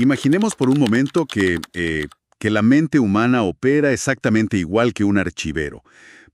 Imaginemos por un momento que la mente humana opera exactamente igual que un archivero,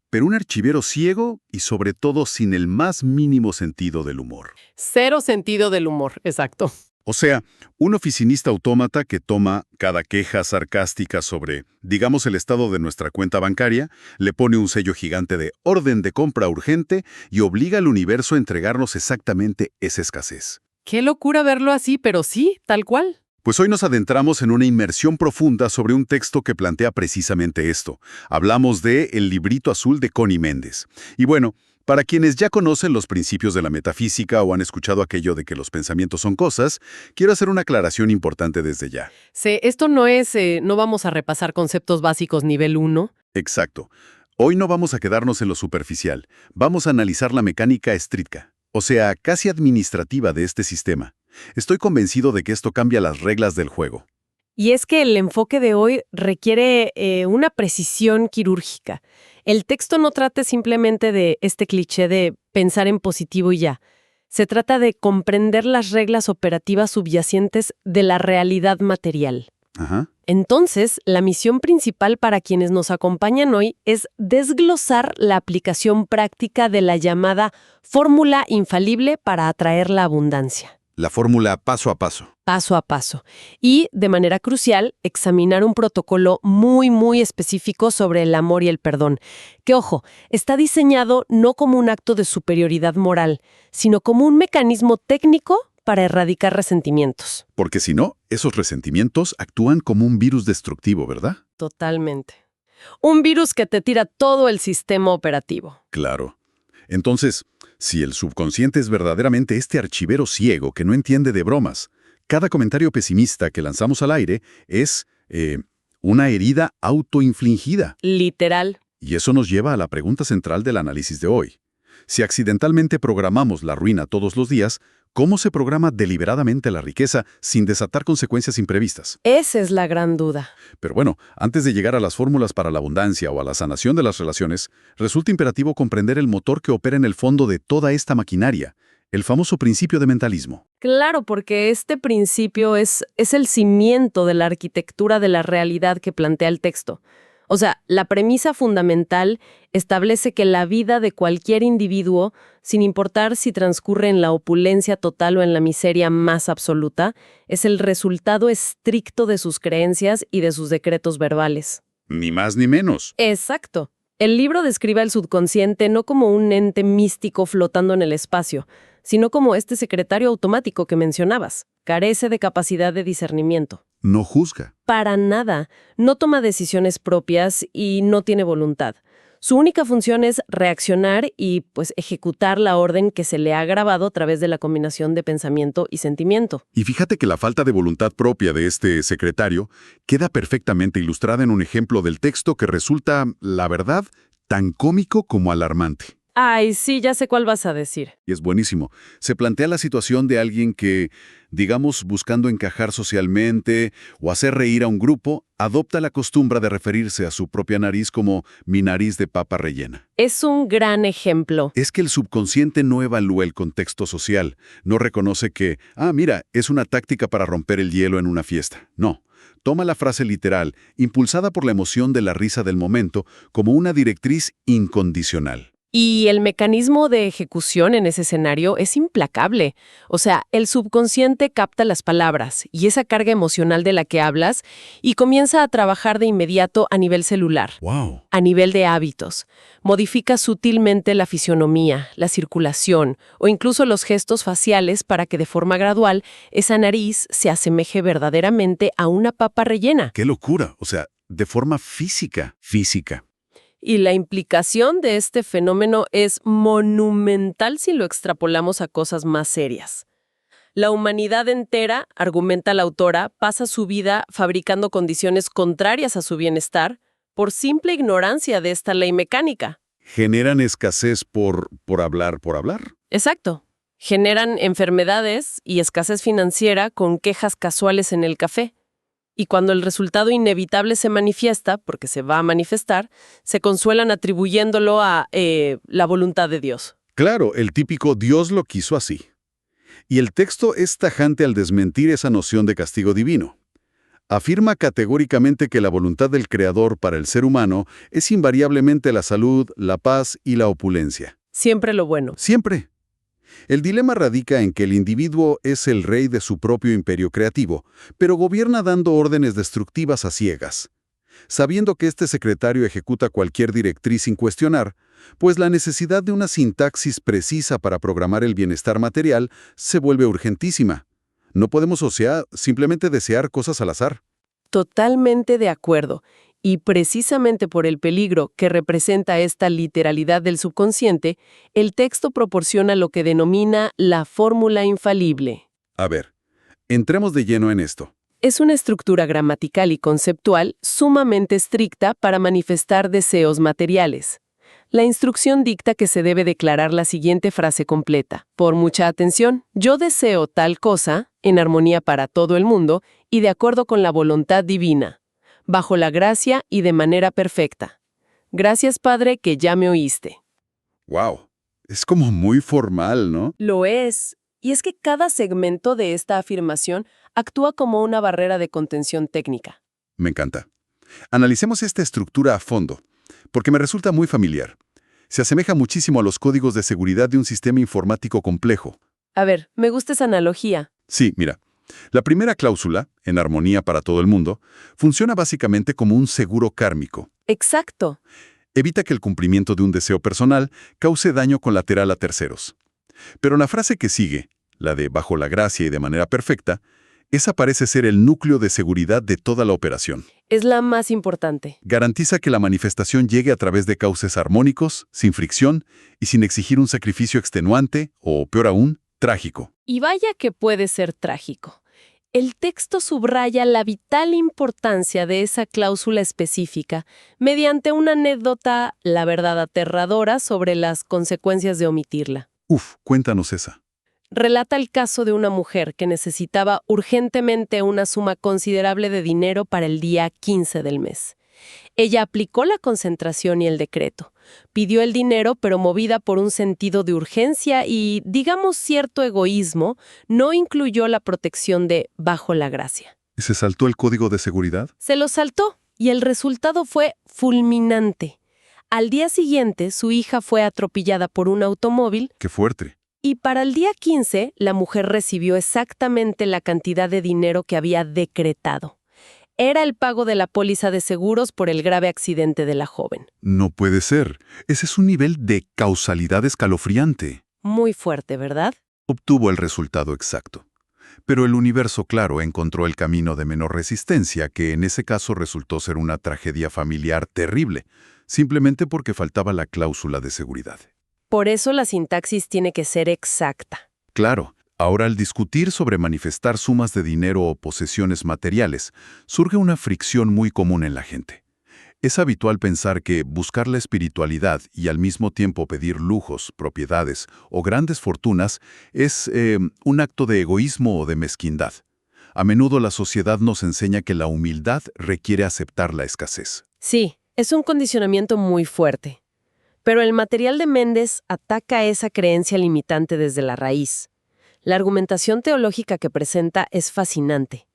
pero un archivero ciego y sobre todo sin el más mínimo sentido del humor. Cero sentido del humor, exacto. O sea, un oficinista autómata que toma cada queja sarcástica sobre, digamos, el estado de nuestra cuenta bancaria, le pone un sello gigante de orden de compra urgente y obliga al universo a entregarnos exactamente esa escasez. Qué locura verlo así, pero sí, tal cual. Pues hoy nos adentramos en una inmersión profunda sobre un texto que plantea precisamente esto. Hablamos de El librito azul de Connie Méndez. Y bueno, para quienes ya conocen los principios de la metafísica o han escuchado aquello de que los pensamientos son cosas, quiero hacer una aclaración importante desde ya. Sí, esto no vamos a repasar conceptos básicos nivel 1. Exacto. Hoy no vamos a quedarnos en lo superficial. Vamos a analizar la mecánica estricta, o sea, casi administrativa de este sistema. Estoy convencido de que esto cambia las reglas del juego. Y es que el enfoque de hoy requiere una precisión quirúrgica. El texto no trata simplemente de este cliché de pensar en positivo y ya. Se trata de comprender las reglas operativas subyacentes de la realidad material. Ajá. Entonces, la misión principal para quienes nos acompañan hoy es desglosar la aplicación práctica de la llamada fórmula infalible para atraer la abundancia. La fórmula paso a paso. Paso a paso. Y, de manera crucial, examinar un protocolo muy específico sobre el amor y el perdón, que, ojo, está diseñado no como un acto de superioridad moral, sino como un mecanismo técnico para erradicar resentimientos. Porque si no, esos resentimientos actúan como un virus destructivo, ¿verdad? Totalmente. Un virus que te tira todo el sistema operativo. Claro. Entonces, si el subconsciente es verdaderamente este archivero ciego que no entiende de bromas, cada comentario pesimista que lanzamos al aire es una herida autoinfligida. Literal. Y eso nos lleva a la pregunta central del análisis de hoy. Si accidentalmente programamos la ruina todos los días, ¿cómo se programa deliberadamente la riqueza sin desatar consecuencias imprevistas? Esa es la gran duda. Pero bueno, antes de llegar a las fórmulas para la abundancia o a la sanación de las relaciones, resulta imperativo comprender el motor que opera en el fondo de toda esta maquinaria, el famoso principio de mentalismo. Claro, porque este principio es el cimiento de la arquitectura de la realidad que plantea el texto. O sea, la premisa fundamental establece que la vida de cualquier individuo, sin importar si transcurre en la opulencia total o en la miseria más absoluta, es el resultado estricto de sus creencias y de sus decretos verbales. Ni más ni menos. Exacto. El libro describe al subconsciente no como un ente místico flotando en el espacio, sino como este secretario automático que mencionabas. Carece de capacidad de discernimiento. No juzga. Para nada. No toma decisiones propias y no tiene voluntad. Su única función es reaccionar y, ejecutar la orden que se le ha grabado a través de la combinación de pensamiento y sentimiento. Y fíjate que la falta de voluntad propia de este secretario queda perfectamente ilustrada en un ejemplo del texto que resulta, la verdad, tan cómico como alarmante. Ay, sí, ya sé cuál vas a decir. Y es buenísimo. Se plantea la situación de alguien que, digamos, buscando encajar socialmente o hacer reír a un grupo, adopta la costumbre de referirse a su propia nariz como mi nariz de papa rellena. Es un gran ejemplo. Es que el subconsciente no evalúa el contexto social, no reconoce que, mira, es una táctica para romper el hielo en una fiesta. No. Toma la frase literal, impulsada por la emoción de la risa del momento, como una directriz incondicional. Y el mecanismo de ejecución en ese escenario es implacable. O sea, el subconsciente capta las palabras y esa carga emocional de la que hablas y comienza a trabajar de inmediato a nivel celular. ¡Wow! A nivel de hábitos. Modifica sutilmente la fisionomía, la circulación o incluso los gestos faciales para que de forma gradual esa nariz se asemeje verdaderamente a una papa rellena. ¡Qué locura! O sea, de forma física. Y la implicación de este fenómeno es monumental si lo extrapolamos a cosas más serias. La humanidad entera, argumenta la autora, pasa su vida fabricando condiciones contrarias a su bienestar por simple ignorancia de esta ley mecánica. ¿Generan escasez por hablar? Exacto. Generan enfermedades y escasez financiera con quejas casuales en el café. Y cuando el resultado inevitable se manifiesta, porque se va a manifestar, se consuelan atribuyéndolo a la voluntad de Dios. Claro, el típico Dios lo quiso así. Y el texto es tajante al desmentir esa noción de castigo divino. Afirma categóricamente que la voluntad del Creador para el ser humano es invariablemente la salud, la paz y la opulencia. Siempre lo bueno. Siempre. El dilema radica en que el individuo es el rey de su propio imperio creativo, pero gobierna dando órdenes destructivas a ciegas. Sabiendo que este secretario ejecuta cualquier directriz sin cuestionar, pues la necesidad de una sintaxis precisa para programar el bienestar material se vuelve urgentísima. No podemos, simplemente desear cosas al azar. Totalmente de acuerdo. Y precisamente por el peligro que representa esta literalidad del subconsciente, el texto proporciona lo que denomina la fórmula infalible. A ver, entremos de lleno en esto. Es una estructura gramatical y conceptual sumamente estricta para manifestar deseos materiales. La instrucción dicta que se debe declarar la siguiente frase completa. Por mucha atención, yo deseo tal cosa, en armonía para todo el mundo y de acuerdo con la voluntad divina, bajo la gracia y de manera perfecta. Gracias, Padre, que ya me oíste. ¡Wow! Es como muy formal, ¿no? Lo es. Y es que cada segmento de esta afirmación actúa como una barrera de contención técnica. Me encanta. Analicemos esta estructura a fondo, porque me resulta muy familiar. Se asemeja muchísimo a los códigos de seguridad de un sistema informático complejo. A ver, me gusta esa analogía. Sí, mira. La primera cláusula, en armonía para todo el mundo, funciona básicamente como un seguro kármico. Exacto. Evita que el cumplimiento de un deseo personal cause daño colateral a terceros. Pero la frase que sigue, la de bajo la gracia y de manera perfecta, esa parece ser el núcleo de seguridad de toda la operación. Es la más importante. Garantiza que la manifestación llegue a través de cauces armónicos, sin fricción y sin exigir un sacrificio extenuante o, peor aún, trágico. Y vaya que puede ser trágico. El texto subraya la vital importancia de esa cláusula específica mediante una anécdota, la verdad aterradora, sobre las consecuencias de omitirla. Cuéntanos esa. Relata el caso de una mujer que necesitaba urgentemente una suma considerable de dinero para el día 15 del mes. Ella aplicó la concentración y el decreto. Pidió el dinero, pero movida por un sentido de urgencia y, digamos, cierto egoísmo, no incluyó la protección de bajo la gracia. ¿Y se saltó el código de seguridad? Se lo saltó y el resultado fue fulminante. Al día siguiente, su hija fue atropellada por un automóvil. ¡Qué fuerte! Y para el día 15, la mujer recibió exactamente la cantidad de dinero que había decretado. Era el pago de la póliza de seguros por el grave accidente de la joven. No puede ser. Ese es un nivel de causalidad escalofriante. Muy fuerte, ¿verdad? Obtuvo el resultado exacto. Pero el universo, claro, encontró el camino de menor resistencia, que en ese caso resultó ser una tragedia familiar terrible, simplemente porque faltaba la cláusula de seguridad. Por eso la sintaxis tiene que ser exacta. Claro, ahora al discutir sobre manifestar sumas de dinero o posesiones materiales, surge una fricción muy común en la gente. Es habitual pensar que buscar la espiritualidad y al mismo tiempo pedir lujos, propiedades o grandes fortunas es un acto de egoísmo o de mezquindad. A menudo la sociedad nos enseña que la humildad requiere aceptar la escasez. Sí, es un condicionamiento muy fuerte. Pero el material de Méndez ataca esa creencia limitante desde la raíz. La argumentación teológica que presenta es fascinante.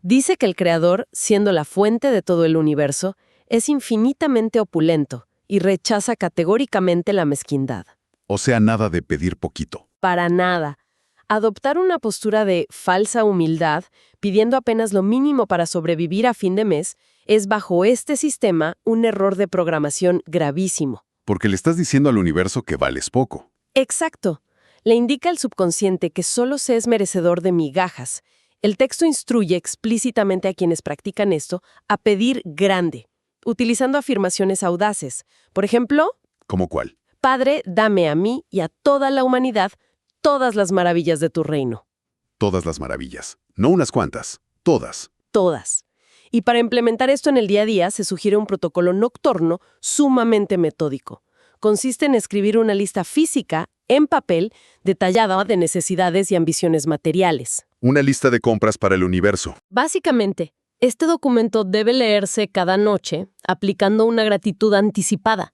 Dice que el Creador, siendo la fuente de todo el universo, es infinitamente opulento y rechaza categóricamente la mezquindad. O sea, nada de pedir poquito. Para nada. Adoptar una postura de falsa humildad, pidiendo apenas lo mínimo para sobrevivir a fin de mes, es bajo este sistema un error de programación gravísimo. Porque le estás diciendo al universo que vales poco. Exacto. Le indica al subconsciente que solo se es merecedor de migajas. El texto instruye explícitamente a quienes practican esto a pedir grande, utilizando afirmaciones audaces. Por ejemplo, ¿Cómo cuál? Padre, dame a mí y a toda la humanidad todas las maravillas de tu reino. Todas las maravillas. No unas cuantas. Todas. Todas. Y para implementar esto en el día a día se sugiere un protocolo nocturno sumamente metódico. Consiste en escribir una lista física, en papel, detallada de necesidades y ambiciones materiales. Una lista de compras para el universo. Básicamente, este documento debe leerse cada noche aplicando una gratitud anticipada,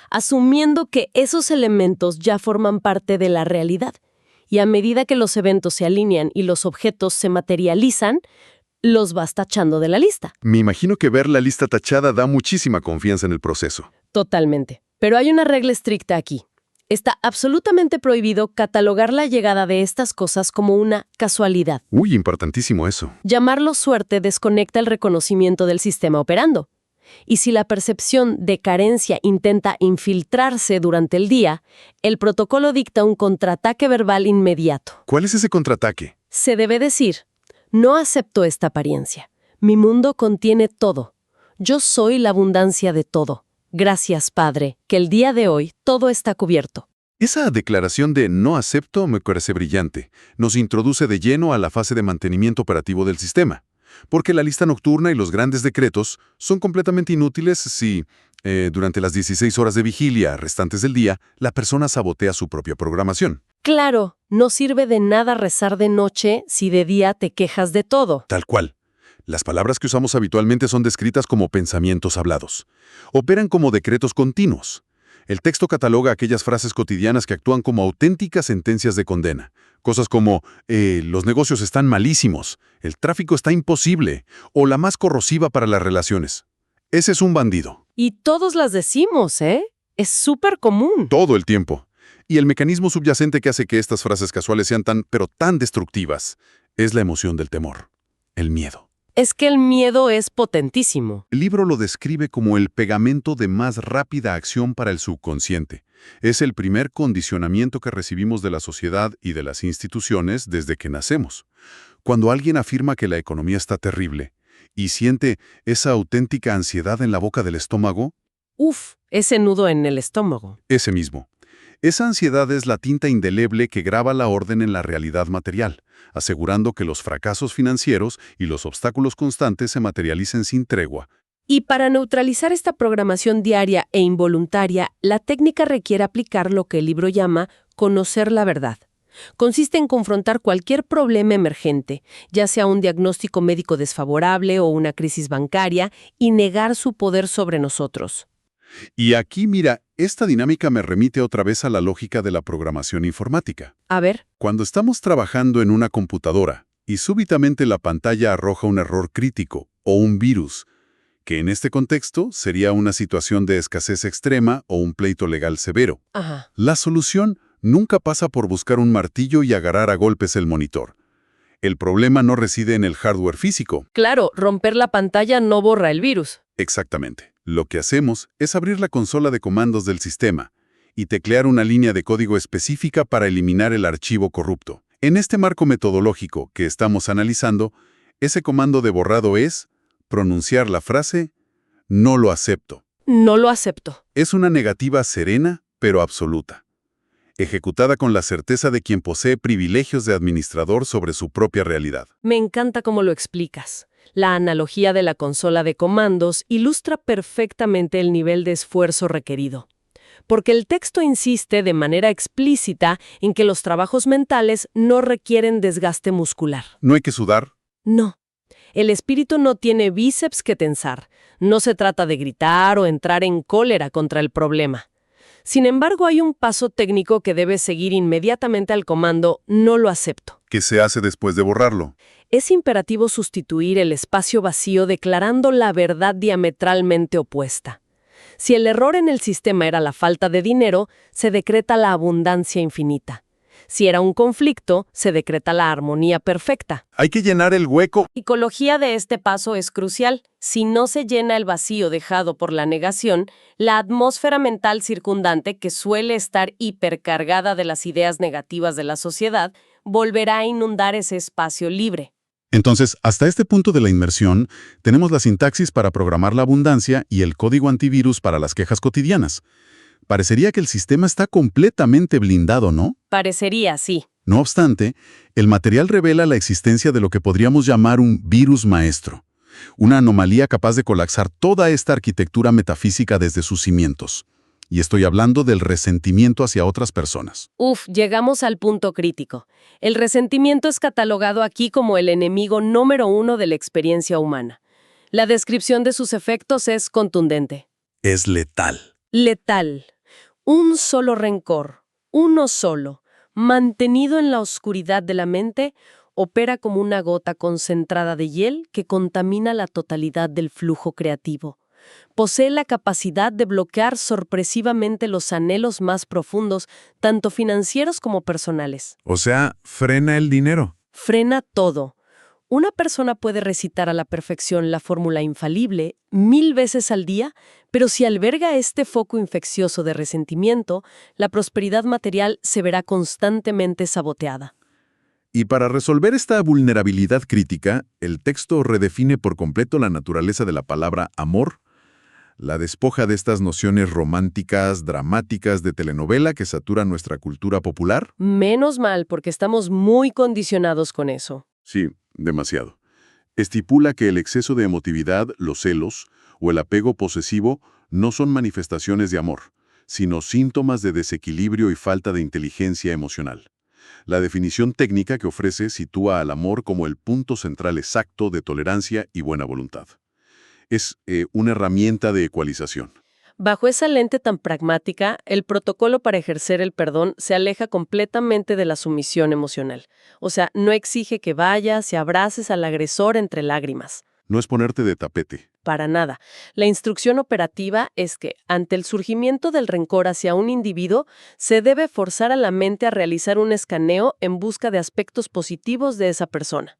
asumiendo que esos elementos ya forman parte de la realidad Y a medida que los eventos se alinean y los objetos se materializan, los vas tachando de la lista. Me imagino que ver la lista tachada da muchísima confianza en el proceso. Totalmente. Pero hay una regla estricta aquí. Está absolutamente prohibido catalogar la llegada de estas cosas como una casualidad. Uy, importantísimo eso. Llamarlo suerte desconecta el reconocimiento del sistema operando. Y si la percepción de carencia intenta infiltrarse durante el día, el protocolo dicta un contraataque verbal inmediato. ¿Cuál es ese contraataque? Se debe decir, no acepto esta apariencia. Mi mundo contiene todo. Yo soy la abundancia de todo. Gracias, Padre, que el día de hoy todo está cubierto. Esa declaración de no acepto me parece brillante. Nos introduce de lleno a la fase de mantenimiento operativo del sistema. Porque la lista nocturna y los grandes decretos son completamente inútiles si, durante las 16 horas de vigilia restantes del día, la persona sabotea su propia programación. Claro, no sirve de nada rezar de noche si de día te quejas de todo. Tal cual. Las palabras que usamos habitualmente son descritas como pensamientos hablados. Operan como decretos continuos. El texto cataloga aquellas frases cotidianas que actúan como auténticas sentencias de condena. Cosas como, los negocios están malísimos, el tráfico está imposible, o la más corrosiva para las relaciones. Ese es un bandido. Y todos las decimos, ¿eh? Es súper común. Todo el tiempo. Y el mecanismo subyacente que hace que estas frases casuales sean pero tan destructivas, es la emoción del temor, el miedo. Es que el miedo es potentísimo. El libro lo describe como el pegamento de más rápida acción para el subconsciente. Es el primer condicionamiento que recibimos de la sociedad y de las instituciones desde que nacemos. Cuando alguien afirma que la economía está terrible y siente esa auténtica ansiedad en la boca del estómago, Ese nudo en el estómago. ese mismo. Esa ansiedad es la tinta indeleble que graba la orden en la realidad material, asegurando que los fracasos financieros y los obstáculos constantes se materialicen sin tregua. Y para neutralizar esta programación diaria e involuntaria, la técnica requiere aplicar lo que el libro llama conocer la verdad. Consiste en confrontar cualquier problema emergente, ya sea un diagnóstico médico desfavorable o una crisis bancaria, y negar su poder sobre nosotros. Y aquí, mira, esta dinámica me remite otra vez a la lógica de la programación informática. A ver, Cuando estamos trabajando en una computadora y súbitamente la pantalla arroja un error crítico o un virus, que en este contexto sería una situación de escasez extrema o un pleito legal severo, ajá. la solución nunca pasa por buscar un martillo y agarrar a golpes el monitor. El problema no reside en el hardware físico. Claro, romper la pantalla no borra el virus. Exactamente. Lo que hacemos es abrir la consola de comandos del sistema y teclear una línea de código específica para eliminar el archivo corrupto. En este marco metodológico que estamos analizando, ese comando de borrado es pronunciar la frase «no lo acepto». No lo acepto. Es una negativa serena, pero absoluta, ejecutada con la certeza de quien posee privilegios de administrador sobre su propia realidad. Me encanta cómo lo explicas. La analogía de la consola de comandos ilustra perfectamente el nivel de esfuerzo requerido. Porque el texto insiste de manera explícita en que los trabajos mentales no requieren desgaste muscular. No hay que sudar. No. El espíritu no tiene bíceps que tensar. No se trata de gritar o entrar en cólera contra el problema. Sin embargo, hay un paso técnico que debe seguir inmediatamente al comando «no lo acepto». ¿Qué se hace después de borrarlo? Es imperativo sustituir el espacio vacío declarando la verdad diametralmente opuesta. Si el error en el sistema era la falta de dinero, se decreta la abundancia infinita. Si era un conflicto, se decreta la armonía perfecta. Hay que llenar el hueco. La psicología de este paso es crucial. Si no se llena el vacío dejado por la negación, la atmósfera mental circundante, que suele estar hipercargada de las ideas negativas de la sociedad, volverá a inundar ese espacio libre. Entonces, hasta este punto de la inmersión, tenemos la sintaxis para programar la abundancia y el código antivirus para las quejas cotidianas. Parecería que el sistema está completamente blindado, ¿no? Parecería, sí. No obstante, el material revela la existencia de lo que podríamos llamar un virus maestro, una anomalía capaz de colapsar toda esta arquitectura metafísica desde sus cimientos. Y estoy hablando del resentimiento hacia otras personas. Llegamos al punto crítico. El resentimiento es catalogado aquí como el enemigo número 1 de la experiencia humana. La descripción de sus efectos es contundente. Es letal. Letal. Un solo rencor, uno solo, mantenido en la oscuridad de la mente, opera como una gota concentrada de hiel que contamina la totalidad del flujo creativo. Posee la capacidad de bloquear sorpresivamente los anhelos más profundos, tanto financieros como personales. O sea, frena el dinero. Frena todo. Una persona puede recitar a la perfección la fórmula infalible 1000 veces al día, pero si alberga este foco infeccioso de resentimiento, la prosperidad material se verá constantemente saboteada. Y para resolver esta vulnerabilidad crítica, el texto redefine por completo la naturaleza de la palabra amor, la despoja de estas nociones románticas, dramáticas de telenovela que saturan nuestra cultura popular. Menos mal, porque estamos muy condicionados con eso. Sí, demasiado. Estipula que el exceso de emotividad, los celos o el apego posesivo no son manifestaciones de amor, sino síntomas de desequilibrio y falta de inteligencia emocional. La definición técnica que ofrece sitúa al amor como el punto central exacto de tolerancia y buena voluntad. Es una herramienta de ecualización. Bajo esa lente tan pragmática, el protocolo para ejercer el perdón se aleja completamente de la sumisión emocional. O sea, no exige que vayas y abraces al agresor entre lágrimas. No es ponerte de tapete. Para nada. La instrucción operativa es que, ante el surgimiento del rencor hacia un individuo, se debe forzar a la mente a realizar un escaneo en busca de aspectos positivos de esa persona.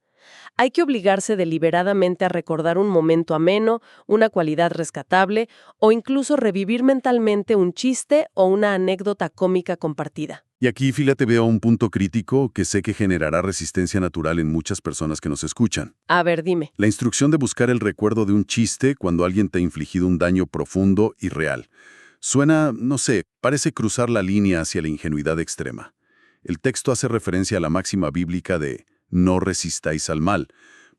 Hay que obligarse deliberadamente a recordar un momento ameno, una cualidad rescatable, o incluso revivir mentalmente un chiste o una anécdota cómica compartida. Y aquí, fíjate, veo un punto crítico que sé que generará resistencia natural en muchas personas que nos escuchan. A ver, dime. La instrucción de buscar el recuerdo de un chiste cuando alguien te ha infligido un daño profundo y real. Suena, no sé, parece cruzar la línea hacia la ingenuidad extrema. El texto hace referencia a la máxima bíblica de no resistáis al mal,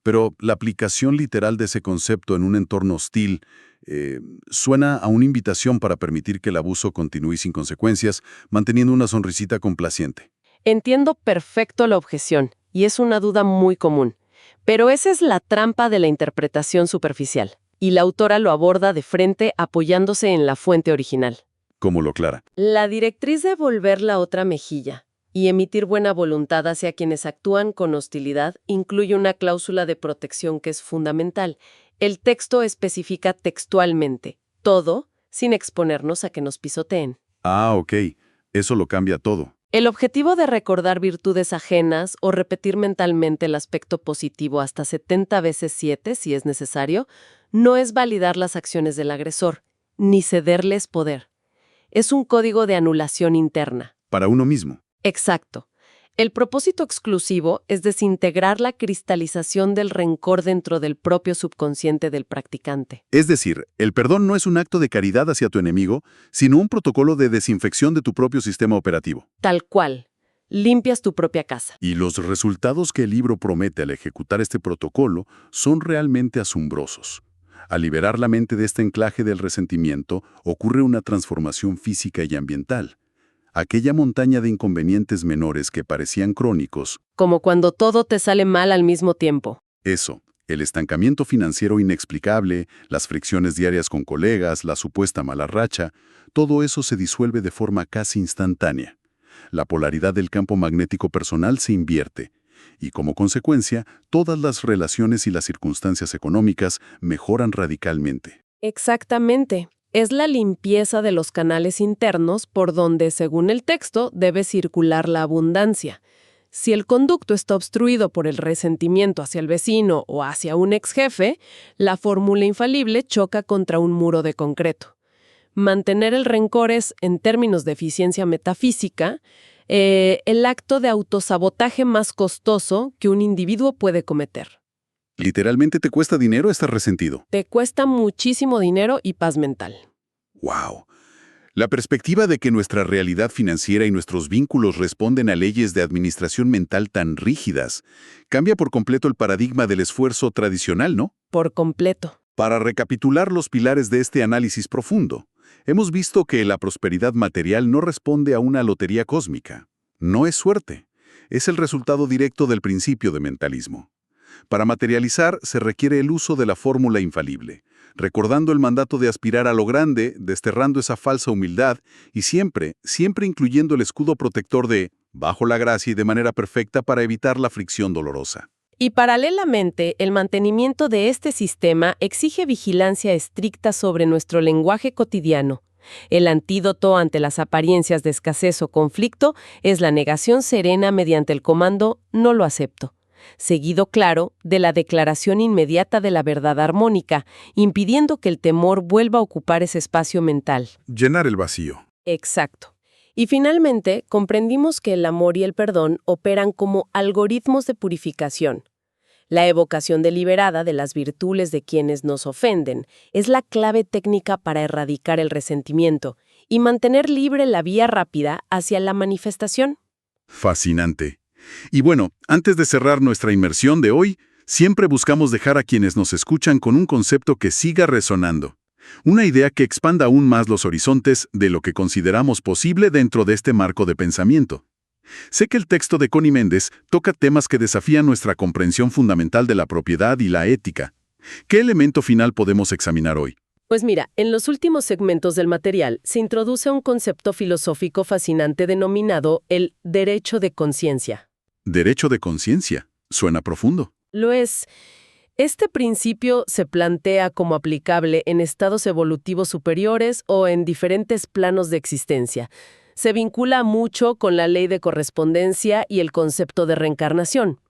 pero la aplicación literal de ese concepto en un entorno hostil suena a una invitación para permitir que el abuso continúe sin consecuencias, manteniendo una sonrisita complaciente. Entiendo perfecto la objeción, y es una duda muy común. Pero esa es la trampa de la interpretación superficial, y la autora lo aborda de frente apoyándose en la fuente original. ¿Cómo lo aclara? La directriz de volver la otra mejilla y emitir buena voluntad hacia quienes actúan con hostilidad incluye una cláusula de protección que es fundamental. El texto especifica textualmente todo sin exponernos a que nos pisoteen. Ah, ok. Eso lo cambia todo. El objetivo de recordar virtudes ajenas o repetir mentalmente el aspecto positivo hasta 70 veces 7, si es necesario, no es validar las acciones del agresor, ni cederles poder. Es un código de anulación interna. Para uno mismo. Exacto. El propósito exclusivo es desintegrar la cristalización del rencor dentro del propio subconsciente del practicante. Es decir, el perdón no es un acto de caridad hacia tu enemigo, sino un protocolo de desinfección de tu propio sistema operativo. Tal cual. Limpias tu propia casa. Y los resultados que el libro promete al ejecutar este protocolo son realmente asombrosos. Al liberar la mente de este anclaje del resentimiento, ocurre una transformación física y ambiental. Aquella montaña de inconvenientes menores que parecían crónicos. Como cuando todo te sale mal al mismo tiempo. Eso, el estancamiento financiero inexplicable, las fricciones diarias con colegas, la supuesta mala racha, todo eso se disuelve de forma casi instantánea. La polaridad del campo magnético personal se invierte. Y como consecuencia, todas las relaciones y las circunstancias económicas mejoran radicalmente. Exactamente. Es la limpieza de los canales internos por donde, según el texto, debe circular la abundancia. Si el conducto está obstruido por el resentimiento hacia el vecino o hacia un ex jefe, la fórmula infalible choca contra un muro de concreto. Mantener el rencor es, en términos de eficiencia metafísica, el acto de autosabotaje más costoso que un individuo puede cometer. Literalmente te cuesta dinero estar resentido. Te cuesta muchísimo dinero y paz mental. ¡Wow! La perspectiva de que nuestra realidad financiera y nuestros vínculos responden a leyes de administración mental tan rígidas cambia por completo el paradigma del esfuerzo tradicional, ¿no? Por completo. Para recapitular los pilares de este análisis profundo, hemos visto que la prosperidad material no responde a una lotería cósmica. No es suerte. Es el resultado directo del principio de mentalismo. Para materializar se requiere el uso de la fórmula infalible, recordando el mandato de aspirar a lo grande, desterrando esa falsa humildad y siempre incluyendo el escudo protector de bajo la gracia y de manera perfecta para evitar la fricción dolorosa. Y paralelamente, el mantenimiento de este sistema exige vigilancia estricta sobre nuestro lenguaje cotidiano. El antídoto ante las apariencias de escasez o conflicto es la negación serena mediante el comando «no lo acepto», seguido, claro, de la declaración inmediata de la verdad armónica, impidiendo que el temor vuelva a ocupar ese espacio mental. Llenar el vacío. Exacto. Y finalmente, comprendimos que el amor y el perdón operan como algoritmos de purificación. La evocación deliberada de las virtudes de quienes nos ofenden es la clave técnica para erradicar el resentimiento y mantener libre la vía rápida hacia la manifestación. Fascinante. Y bueno, antes de cerrar nuestra inmersión de hoy, siempre buscamos dejar a quienes nos escuchan con un concepto que siga resonando. Una idea que expanda aún más los horizontes de lo que consideramos posible dentro de este marco de pensamiento. Sé que el texto de Connie Méndez toca temas que desafían nuestra comprensión fundamental de la propiedad y la ética. ¿Qué elemento final podemos examinar hoy? Pues mira, en los últimos segmentos del material se introduce un concepto filosófico fascinante denominado el derecho de conciencia. Derecho de conciencia. Suena profundo. Lo es. Este principio se plantea como aplicable en estados evolutivos superiores o en diferentes planos de existencia. Se vincula mucho con la ley de correspondencia y el concepto de reencarnación,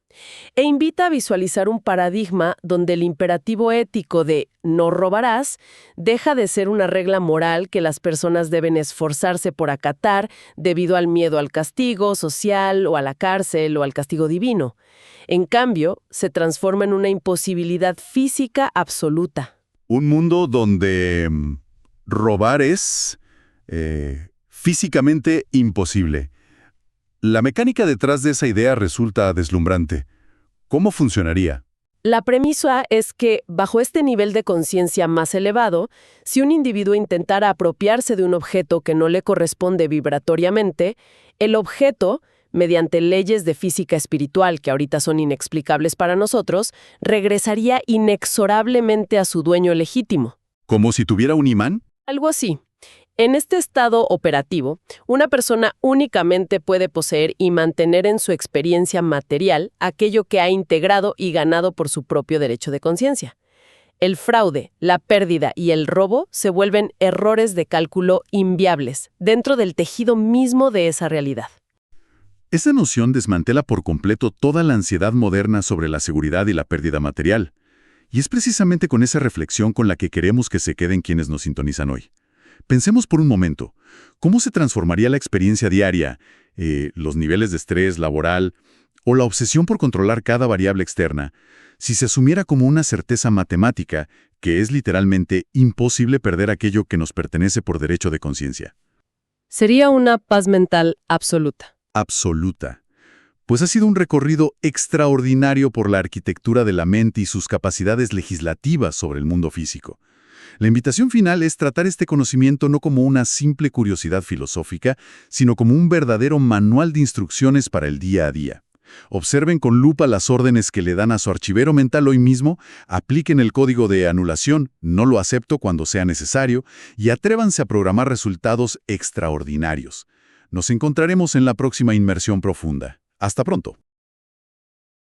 e invita a visualizar un paradigma donde el imperativo ético de «no robarás» deja de ser una regla moral que las personas deben esforzarse por acatar debido al miedo al castigo social o a la cárcel o al castigo divino. En cambio, se transforma en una imposibilidad física absoluta. Un mundo donde robar es físicamente imposible. La mecánica detrás de esa idea resulta deslumbrante. ¿Cómo funcionaría? La premisa es que, bajo este nivel de conciencia más elevado, si un individuo intentara apropiarse de un objeto que no le corresponde vibratoriamente, el objeto, mediante leyes de física espiritual que ahorita son inexplicables para nosotros, regresaría inexorablemente a su dueño legítimo. ¿Como si tuviera un imán? Algo así. En este estado operativo, una persona únicamente puede poseer y mantener en su experiencia material aquello que ha integrado y ganado por su propio derecho de conciencia. El fraude, la pérdida y el robo se vuelven errores de cálculo inviables dentro del tejido mismo de esa realidad. Esa noción desmantela por completo toda la ansiedad moderna sobre la seguridad y la pérdida material. Y es precisamente con esa reflexión con la que queremos que se queden quienes nos sintonizan hoy. Pensemos por un momento, ¿cómo se transformaría la experiencia diaria, los niveles de estrés laboral o la obsesión por controlar cada variable externa, si se asumiera como una certeza matemática que es literalmente imposible perder aquello que nos pertenece por derecho de conciencia? Sería una paz mental absoluta. Absoluta. Pues ha sido un recorrido extraordinario por la arquitectura de la mente y sus capacidades legislativas sobre el mundo físico. La invitación final es tratar este conocimiento no como una simple curiosidad filosófica, sino como un verdadero manual de instrucciones para el día a día. Observen con lupa las órdenes que le dan a su archivero mental hoy mismo, apliquen el código de anulación, no lo acepto cuando sea necesario, y atrévanse a programar resultados extraordinarios. Nos encontraremos en la próxima inmersión profunda. Hasta pronto.